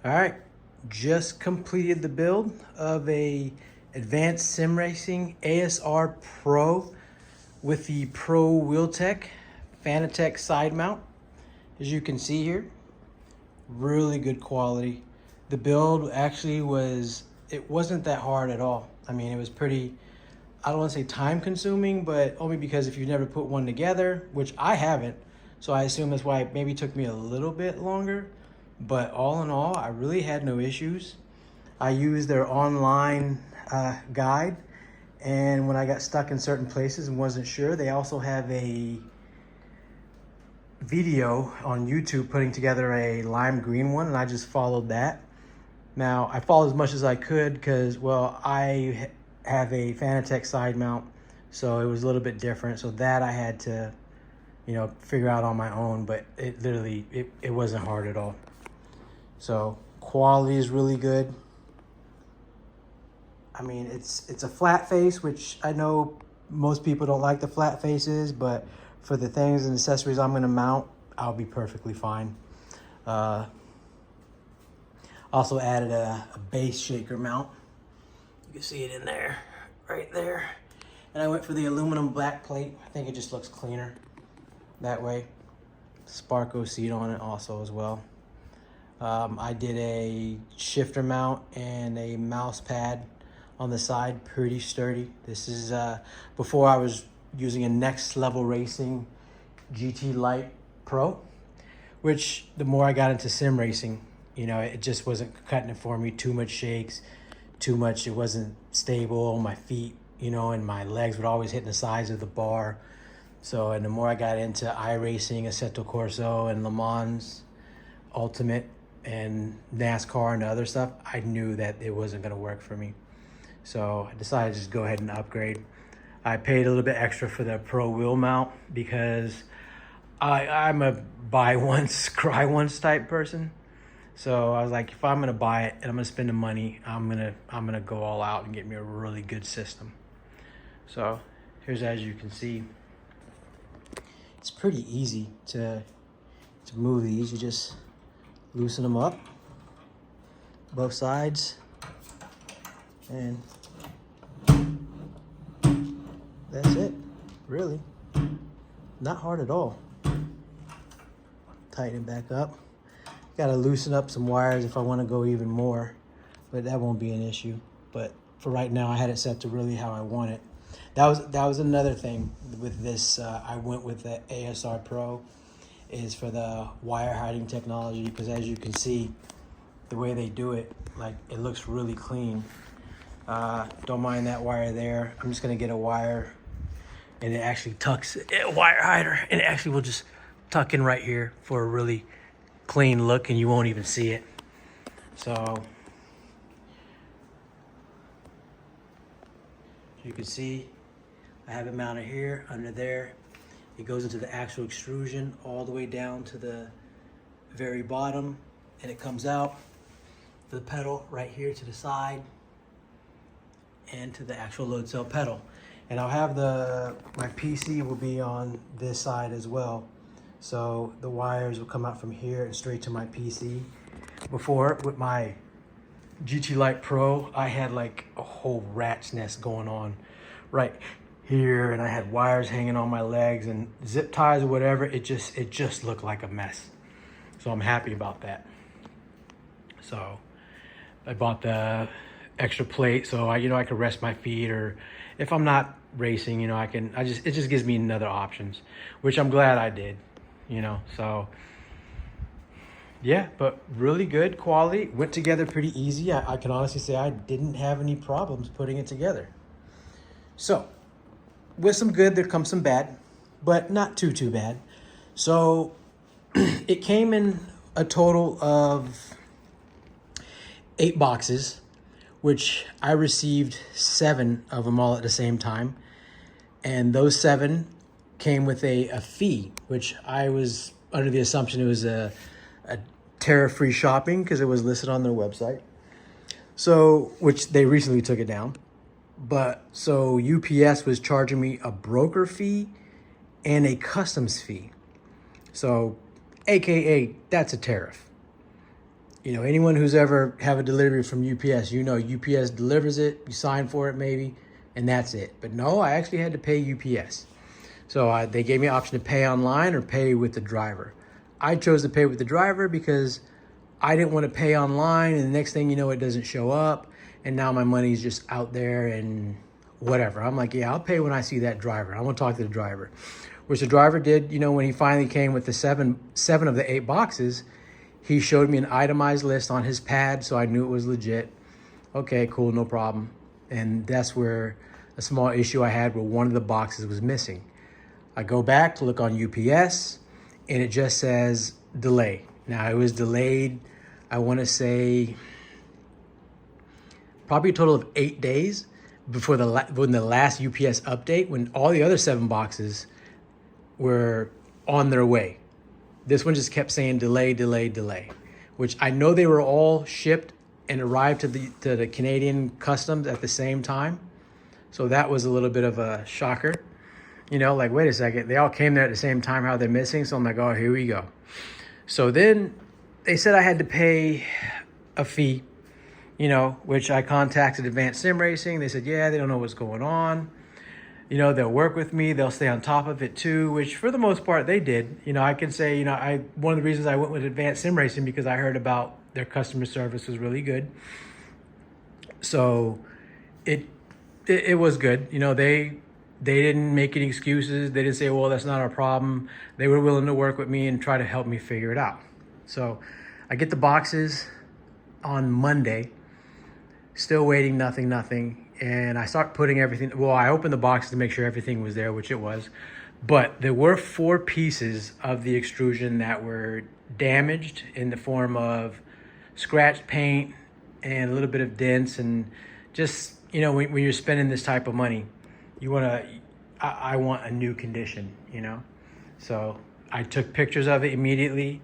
All right, just completed the build of a Advanced Sim Racing ASR-Pro with the Pro Wheeltech Fanatec side mount. As you can see here, really good quality. The build actually it wasn't that hard at all. I mean, it was pretty, I don't want to say time consuming, but only because if you've never put one together, which I haven't, so I assume that's why it maybe took me a little bit longer. But all in all, I really had no issues. I used their online guide, and when I got stuck in certain places and wasn't sure, they also have a video on YouTube putting together a lime green one, and I just followed that. Now, I followed as much as I could because, well, I have a Fanatec side mount, so it was a little bit different. So that I had to, figure out on my own, but it literally, it wasn't hard at all. So quality is really good. I mean, it's a flat face, which I know most people don't like the flat faces, but for the things and accessories I'm gonna mount, I'll be perfectly fine. Also added a base shaker mount. You can see it in there, right there. And I went for the aluminum black plate. I think it just looks cleaner that way. Sparko seat on it also as well. I did a shifter mount and a mouse pad on the side, pretty sturdy. This is before I was using a Next Level Racing GT Lite Pro, which the more I got into sim racing, it just wasn't cutting it for me. Too much shakes, too much, it wasn't stable. My feet, and my legs would always hit the sides of the bar. So, and the more I got into iRacing, Assetto Corso, and Le Mans Ultimate, and NASCAR and other stuff, I knew that it wasn't going to work for me. So I decided to just go ahead and upgrade. I paid a little bit extra for the Pro wheel mount because I'm a buy once, cry once type person. So I was like, if I'm going to buy it and I'm going to spend the money, I'm going to go all out and get me a really good system. So here's, as you can see, it's pretty easy to move these. You just loosen them up, both sides, and that's it, really. Not hard at all. Tighten it back up. Gotta loosen up some wires if I wanna go even more, but that won't be an issue. But for right now, I had it set to really how I want it. That was another thing with this. I went with the ASR-Pro. Is for the wire hiding technology, because as you can see, the way they do it, like, it looks really clean. Don't mind that wire there. I'm just gonna get a wire, and it actually tucks, a wire hider, and it actually will just tuck in right here for a really clean look, and you won't even see it. So you can see I have it mounted here, under there. It goes into the actual extrusion all the way down to the very bottom, and it comes out to the pedal right here to the side and to the actual load cell pedal. And I'll have my PC will be on this side as well. So the wires will come out from here and straight to my PC. Before, with my GT Lite Pro, I had like a whole rat's nest going on right here, and I had wires hanging on my legs and zip ties or whatever. It just looked like a mess. So I'm happy about that. So I bought the extra plate so I could rest my feet, or if I'm not racing, it just gives me another options, which I'm glad I did, so yeah. But really good quality, went together pretty easy. I can honestly say I didn't have any problems putting it together. So with some good, there comes some bad, but not too bad. So it came in a total of 8 boxes, which I received 7 of them all at the same time. And those 7 came with a fee, which I was under the assumption it was a tariff-free shopping because it was listed on their website. So, which they recently took it down. But so UPS was charging me a broker fee and a customs fee. So AKA, that's a tariff. You know, anyone who's ever have a delivery from UPS, you know UPS delivers it, you sign for it maybe, and that's it. But no, I actually had to pay UPS. So they gave me an option to pay online or pay with the driver. I chose to pay with the driver because I didn't want to pay online, and the next thing you know, it doesn't show up, and now my money's just out there and whatever. I'm like, yeah, I'll pay when I see that driver. I want to talk to the driver. Which the driver did, you know, when he finally came with the seven of the 8 boxes, he showed me an itemized list on his pad, so I knew it was legit. Okay, cool, no problem. And that's where a small issue I had where one of the boxes was missing. I go back to look on UPS, and it just says delay. Now, it was delayed, I want to say, probably a total of 8 days before when the last UPS update, when all the other 7 boxes were on their way. This one just kept saying delay, delay, delay, which I know they were all shipped and arrived to the Canadian customs at the same time. So that was a little bit of a shocker. You know, like, wait a second, they all came there at the same time, how they're missing. So I'm like, oh, here we go. So then they said I had to pay a fee, you know, which I contacted Advanced Sim Racing. They said, yeah, they don't know what's going on. You know, they'll work with me. They'll stay on top of it too, which for the most part they did. You know, I can say, you know, one of the reasons I went with Advanced Sim Racing because I heard about their customer service was really good. So it was good. You know, they didn't make any excuses. They didn't say, well, that's not our problem. They were willing to work with me and try to help me figure it out. So I get the boxes on Monday, still waiting, nothing. And I start putting everything, well, I opened the box to make sure everything was there, which it was. But there were 4 pieces of the extrusion that were damaged in the form of scratched paint and a little bit of dents. And just, you know, when you're spending this type of money, I want a new condition, you know? So I took pictures of it immediately.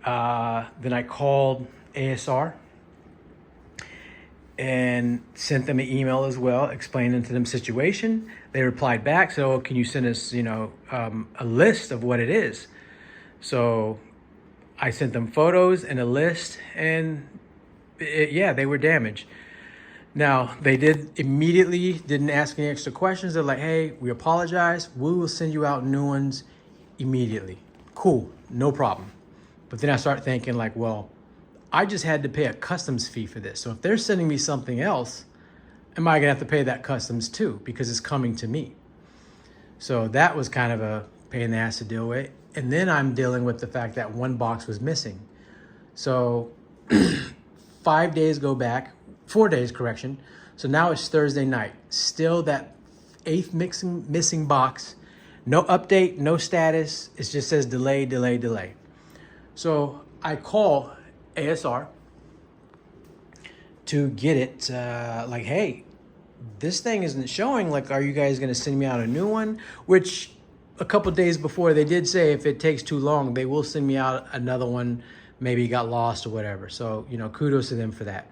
Then I called ASR and sent them an email as well, explaining to them situation. They replied back, so can you send us, you know, a list of what it is? So I sent them photos and a list, and yeah, they were damaged. Now, they didn't ask any extra questions. They're like, hey, we apologize. We will send you out new ones immediately. Cool, no problem. But then I start thinking like, well, I just had to pay a customs fee for this. So if they're sending me something else, am I gonna have to pay that customs too? Because it's coming to me. So that was kind of a pain in the ass to deal with. And then I'm dealing with the fact that 1 box was missing. So 5 days go back, 4 days, correction. So now it's Thursday night. Still that 8th missing box. No update, no status. It just says delay, delay, delay. So I call ASR to get it, like, hey, this thing isn't showing. Like, are you guys going to send me out a new one? Which a couple days before they did say if it takes too long, they will send me out another one. Maybe it got lost or whatever. So, you know, kudos to them for that.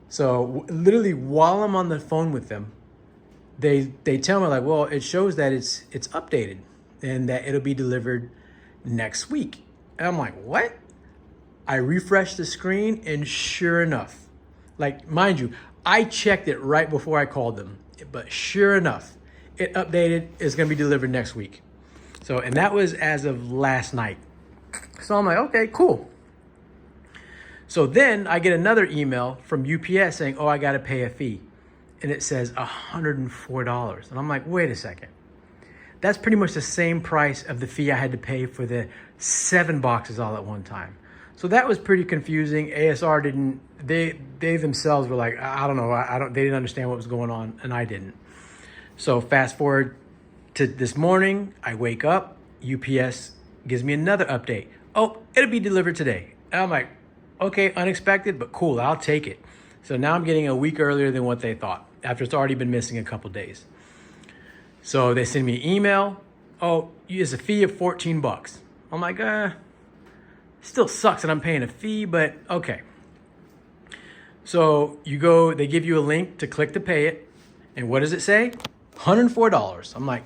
So literally while I'm on the phone with them, they tell me like, well, it shows that it's updated and that it'll be delivered next week. And I'm like, what? I refreshed the screen, and sure enough, like, mind you, I checked it right before I called them, but sure enough, it updated. It's gonna be delivered next week. So, and that was as of last night. So I'm like, okay, cool. So then I get another email from UPS saying, oh, I gotta pay a fee. And it says $104. And I'm like, wait a second. That's pretty much the same price of the fee I had to pay for the 7 boxes all at one time. So that was pretty confusing. ASR they themselves were like, I don't know, they didn't understand what was going on, and I didn't. So fast forward to this morning, I wake up, UPS gives me another update. Oh, it'll be delivered today. And I'm like, okay, unexpected, but cool, I'll take it. So now I'm getting a week earlier than what they thought, after it's already been missing a couple days. So they send me an email. Oh, it's a fee of $14. I'm like, still sucks that I'm paying a fee, but okay. So you go, they give you a link to click to pay it. And what does it say? $104. I'm like,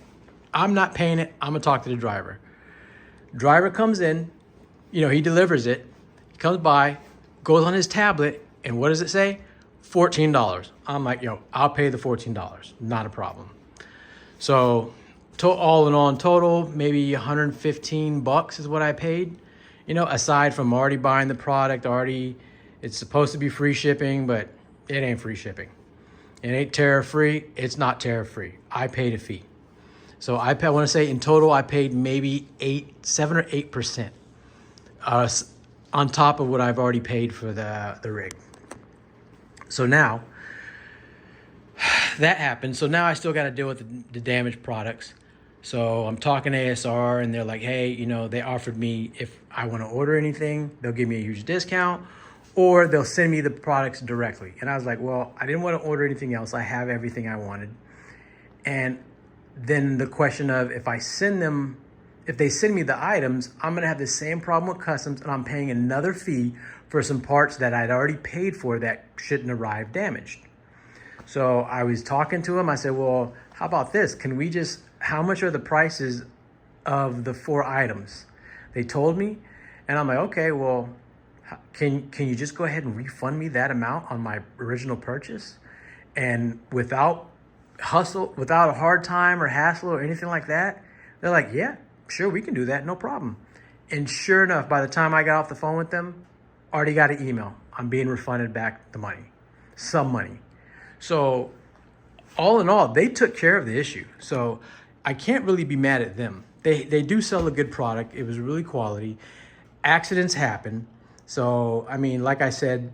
I'm not paying it. I'm gonna talk to the driver. Driver comes in, you know, he delivers it. He comes by, goes on his tablet, and what does it say? $14. I'm like, yo, I'll pay the $14. Not a problem. So all in all, in total, maybe 115 bucks is what I paid. You know, aside from already buying the product, it's supposed to be free shipping, but it ain't free shipping. It ain't tariff free. It's not tariff free. I paid a fee. So I want to say in total, I paid maybe 7 or 8% on top of what I've already paid for the rig. So now that happened. So now I still got to deal with the damaged products. So I'm talking to ASR, and they're like, hey, you know, they offered me if I want to order anything, they'll give me a huge discount, or they'll send me the products directly. And I was like, well, I didn't want to order anything else. I have everything I wanted. And then the question of if they send me the items, I'm going to have the same problem with customs, and I'm paying another fee for some parts that I'd already paid for that shouldn't arrive damaged. So I was talking to him. I said, well, how about this? How much are the prices of the 4 items? They told me, and I'm like, okay, well, can you just go ahead and refund me that amount on my original purchase? And without a hard time or hassle or anything like that, they're like, yeah, sure, we can do that, no problem. And sure enough, by the time I got off the phone with them, already got an email. I'm being refunded back the money, some money. So all in all, they took care of the issue. So I can't really be mad at them. They do sell a good product. It was really quality. Accidents happen. So, I mean, like I said,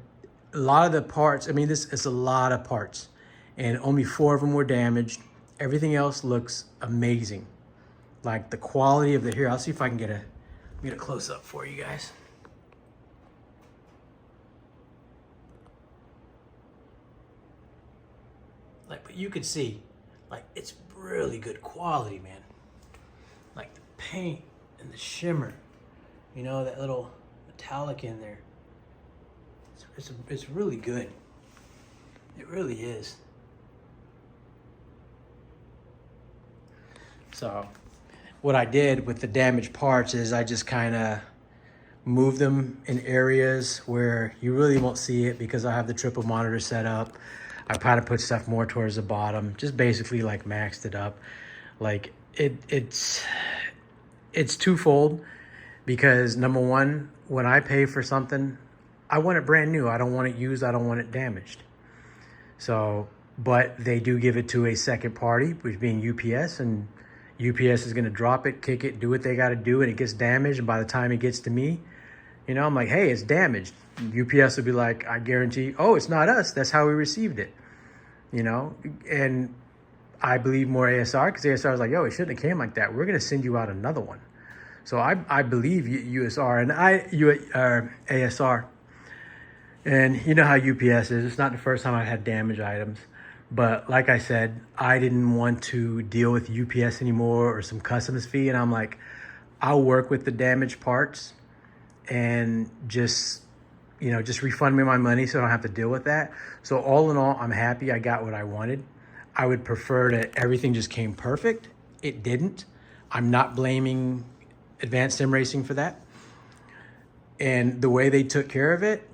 a lot of the parts, I mean, this is a lot of parts, and only 4 of them were damaged. Everything else looks amazing. Like the quality of here, I'll see if I can get a close up for you guys. But you could see, it's really good quality, man. Like the paint and the shimmer, you know, that little metallic in there. It's really good. It really is. So what I did with the damaged parts is I just kind of moved them in areas where you really won't see it because I have the triple monitor set up. I kind of put stuff more towards the bottom, just basically like maxed it up. Like it's twofold, because number one, when I pay for something, I want it brand new. I don't want it used. I don't want it damaged. So, but they do give it to a second party, which being UPS, and UPS is going to drop it, kick it, do what they got to do, and it gets damaged. And by the time it gets to me, you know, I'm like, hey, it's damaged. UPS will be like, I guarantee, oh, it's not us. That's how we received it. You know, and I believe more ASR, because ASR is like, yo, it shouldn't have came like that. We're going to send you out another one. So I believe USR and ASR. And you know how UPS is. It's not the first time I've had damaged items. But like I said, I didn't want to deal with UPS anymore or some customs fee. And I'm like, I'll work with the damaged parts and just refund me my money so I don't have to deal with that. So all in all, I'm happy I got what I wanted. I would prefer that everything just came perfect. It didn't. I'm not blaming Advanced Sim Racing for that. And the way they took care of it,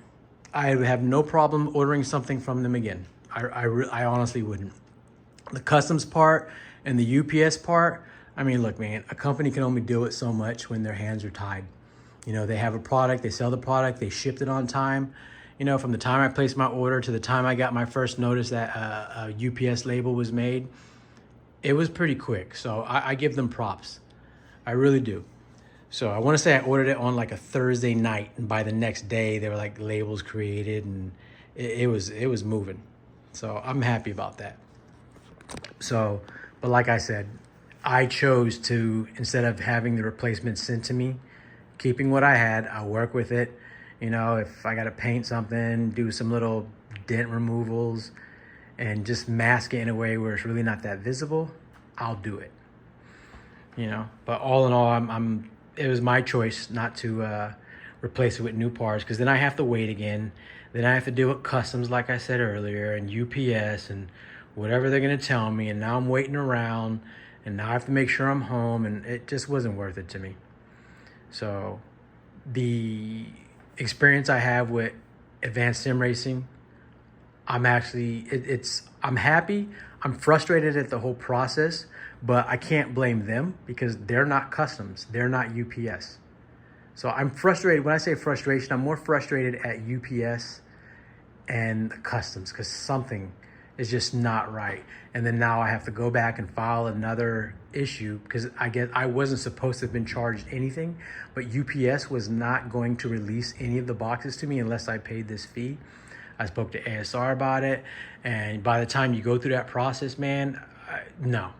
I would have no problem ordering something from them again. I honestly wouldn't. The customs part and the UPS part, I mean, look, man, a company can only do it so much when their hands are tied. You know, they have a product, they sell the product, they shipped it on time. You know, from the time I placed my order to the time I got my first notice that a UPS label was made, it was pretty quick. So I give them props. I really do. So I want to say I ordered it on like a Thursday night, and by the next day they were like labels created, and it was moving. So I'm happy about that. So, but like I said, I chose to, instead of having the replacement sent to me, keeping what I had, I'll work with it. You know, if I got to paint something, do some little dent removals and just mask it in a way where it's really not that visible, I'll do it. You know, but all in all, it was my choice not to replace it with new parts, because then I have to wait again. Then I have to deal with customs, like I said earlier, and UPS and whatever they're going to tell me. And now I'm waiting around, and now I have to make sure I'm home, and it just wasn't worth it to me. So the experience I have with Advanced Sim Racing. I'm actually, I'm happy. I'm frustrated at the whole process, but I can't blame them because they're not customs. They're not UPS. So I'm frustrated. When I say frustration, I'm more frustrated at UPS and the customs because something is just not right. And then now I have to go back and file another issue because I wasn't supposed to have been charged anything, but UPS was not going to release any of the boxes to me unless I paid this fee. I spoke to ASR about it, and by the time you go through that process, man, no.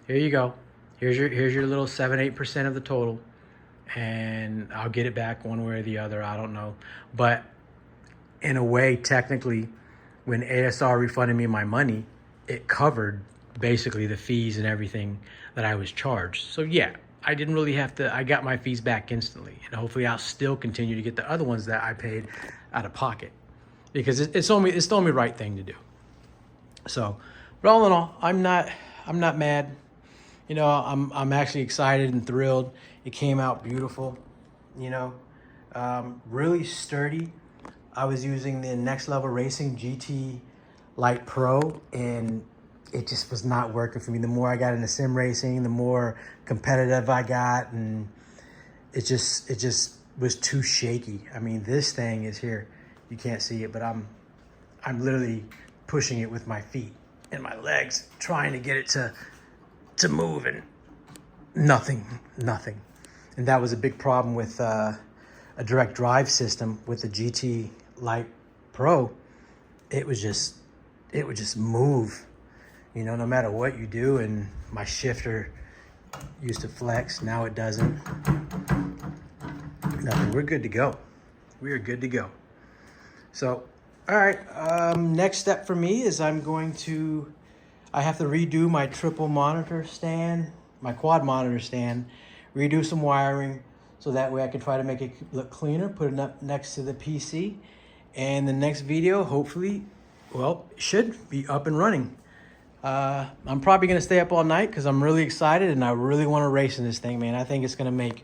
Here you go. Here's your little 7-8% of the total, and I'll get it back one way or the other. I don't know, but in a way, technically, when ASR refunded me my money, it covered basically the fees and everything that I was charged. So yeah, I didn't really have to. I got my fees back instantly, and hopefully, I'll still continue to get the other ones that I paid out of pocket. Because it's the only right thing to do. So, but all in all, I'm not mad. You know, I'm actually excited and thrilled. It came out beautiful. You know, really sturdy. I was using the Next Level Racing GT Lite Pro, and it just was not working for me. The more I got into sim racing, the more competitive I got, and it just was too shaky. I mean, this thing is here. You can't see it, but I'm literally pushing it with my feet and my legs, trying to get it to move, and nothing. And that was a big problem with a direct drive system with the GT Lite Pro. It would just move, you know, no matter what you do. And my shifter used to flex, now it doesn't. Nothing. We're good to go. We are good to go. So, all right, next step for me is I have to redo my triple monitor stand, my quad monitor stand, redo some wiring so that way I can try to make it look cleaner, put it up next to the PC. And the next video, hopefully, well, it should be up and running. I'm probably gonna stay up all night because I'm really excited and I really want to race in this thing, man. I think it's gonna make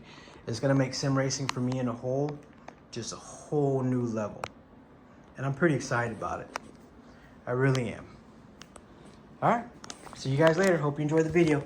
sim racing for me in a whole new level. And I'm pretty excited about it. I really am. All right, see you guys later. Hope you enjoyed the video.